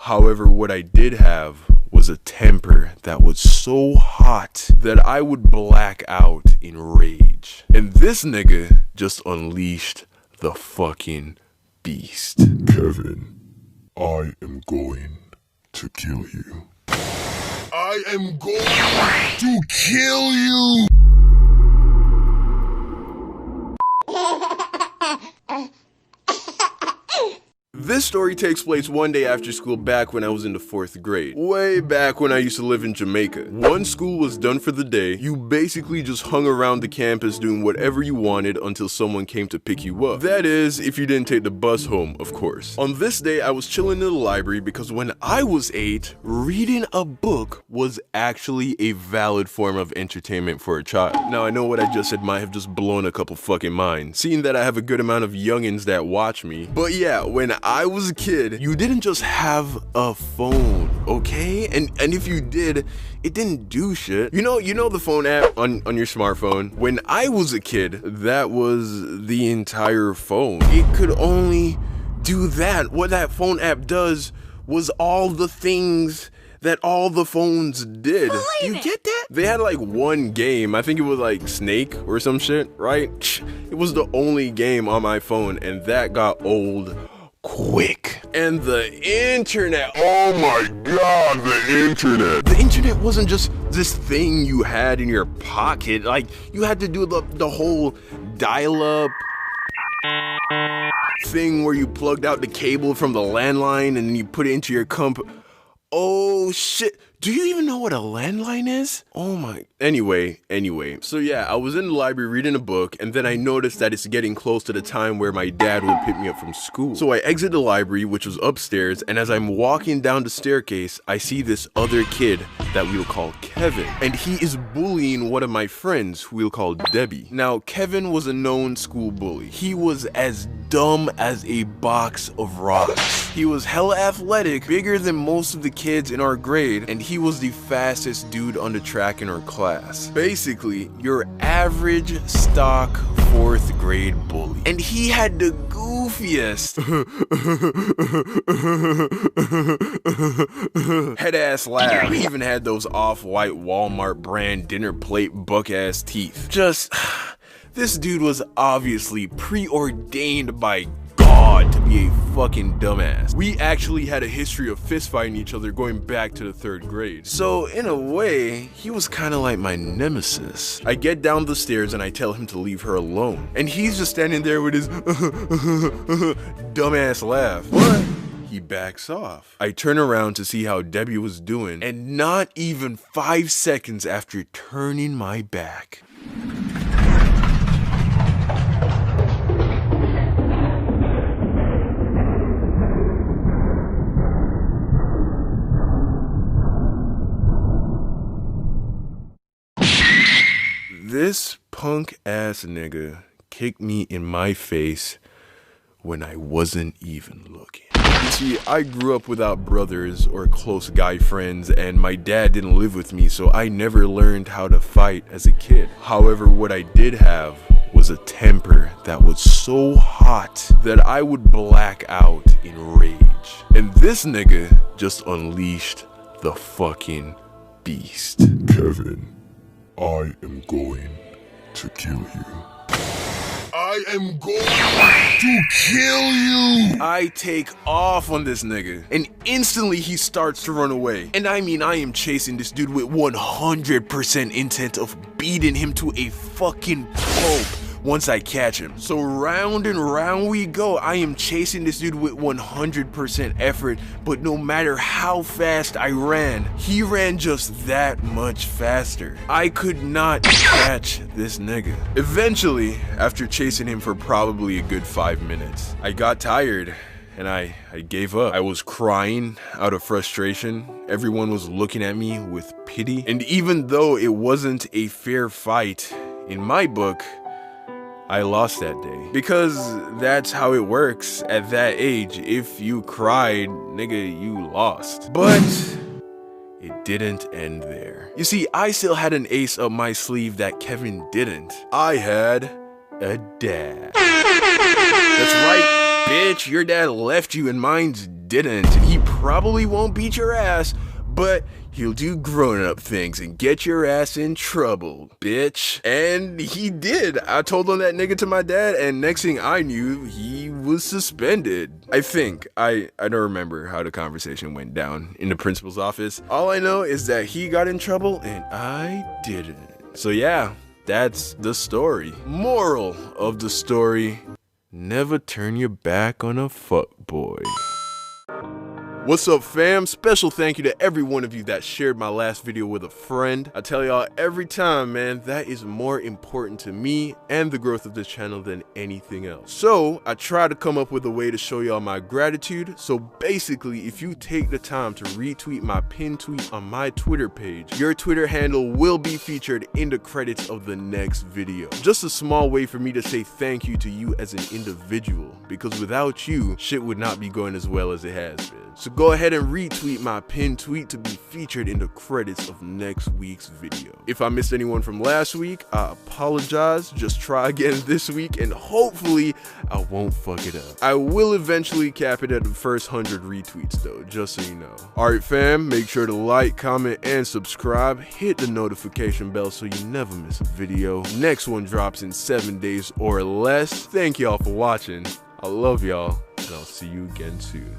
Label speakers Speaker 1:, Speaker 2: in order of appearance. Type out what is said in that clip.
Speaker 1: However, what I did have was a temper that was so hot that I would black out in rage. And this nigga just unleashed the fucking beast.
Speaker 2: Kevin, I am going to kill you. I am going to kill you!
Speaker 1: This story takes place one day after school back when I was in the 4th grade. Way back when I used to live in Jamaica. Once school was done for the day, you basically just hung around the campus doing whatever you wanted until someone came to pick you up. That is, if you didn't take the bus home, of course. On this day, I was chilling in the library because when I was 8, reading a book was actually a valid form of entertainment for a child. Now, I know what I just said might have just blown a couple fucking minds, seeing that I have a good amount of youngins that watch me. But yeah, when I was a kid, you didn't just have a phone, okay? And if you did, it didn't do shit. You know the phone app on your smartphone? When I was a kid, that was the entire phone. It could only do that. What that phone app does was all the things that all the phones did. You get that? They had like one game, I think it was like Snake or some shit, right? It was the only game on my phone, and that got old quick. And the internet,
Speaker 2: Oh my god, the internet!
Speaker 1: the internet wasn't just this thing you had in your pocket. Like, you had to do the whole dial-up thing where you plugged out the cable from the landline and then you put it into your Oh shit. Do you even know what a landline is? Oh my. Anyway. So yeah, I was in the library reading a book, and then I noticed that it's getting close to the time where my dad would pick me up from school. So I exit the library, which was upstairs, and as I'm walking down the staircase, I see this other kid that we'll call Kevin. And he is bullying one of my friends, who we'll call Debbie. Now, Kevin was a known school bully. He was as dumb as a box of rocks. He was hella athletic, bigger than most of the kids in our grade, and he was the fastest dude on the track in our class. Basically, your average stock 4th grade bully. And he had the goofiest head ass laugh. He even had those off-white Walmart brand dinner plate buck ass teeth. This dude was obviously preordained by God to be a fucking dumbass. We actually had a history of fist fighting each other going back to the 3rd grade. So in a way, he was kind of like my nemesis. I get down the stairs and I tell him to leave her alone. And he's just standing there with his dumbass laugh. What? He backs off. I turn around to see how Debbie was doing, and not even 5 seconds after turning my back, this punk ass nigga kicked me in my face when I wasn't even looking. You see, I grew up without brothers or close guy friends, and my dad didn't live with me, so I never learned how to fight as a kid. However, what I did have was a temper that was so hot that I would black out in rage. And this nigga just unleashed the fucking beast.
Speaker 2: Kevin, I am going to kill you. I am going to kill you!
Speaker 1: I take off on this nigga, and instantly he starts to run away. And I mean, I am chasing this dude with 100% intent of beating him to a fucking pulp once I catch him. So round and round we go. I am chasing this dude with 100% effort, but no matter how fast I ran, he ran just that much faster. I could not catch this nigga. Eventually, after chasing him for probably a good 5 minutes, I got tired and I gave up. I was crying out of frustration. Everyone was looking at me with pity. And even though it wasn't a fair fight, in my book, I lost that day. Because that's how it works at that age. If you cried, nigga, you lost. But it didn't end there. You see, I still had an ace up my sleeve that Kevin didn't. I had a dad. That's right. Bitch, your dad left you and mine didn't, and he probably won't beat your ass, but he'll do grown-up things and get your ass in trouble, bitch. And he did. I told on that nigga to my dad, and next thing I knew, he was suspended. I think. I don't remember how the conversation went down in the principal's office. All I know is that he got in trouble and I didn't. So yeah, that's the story. Moral of the story: never turn your back on a fuckboy. What's up, fam? Special thank you to every one of you that shared my last video with a friend. I tell y'all every time, man, that is more important to me and the growth of this channel than anything else. So I try to come up with a way to show y'all my gratitude. So basically, if you take the time to retweet my pinned tweet on my Twitter page, your Twitter handle will be featured in the credits of the next video. Just a small way for me to say thank you to you as an individual, because without you, shit would not be going as well as it has been. So go ahead and retweet my pinned tweet to be featured in the credits of next week's video. If I missed anyone from last week, I apologize. Just try again this week and hopefully I won't fuck it up. I will eventually cap it at the first 100 retweets though, just so you know. Alright fam, make sure to like, comment, and subscribe. Hit the notification bell so you never miss a video. Next one drops in 7 days or less. Thank y'all for watching. I love y'all, and I'll see you again soon.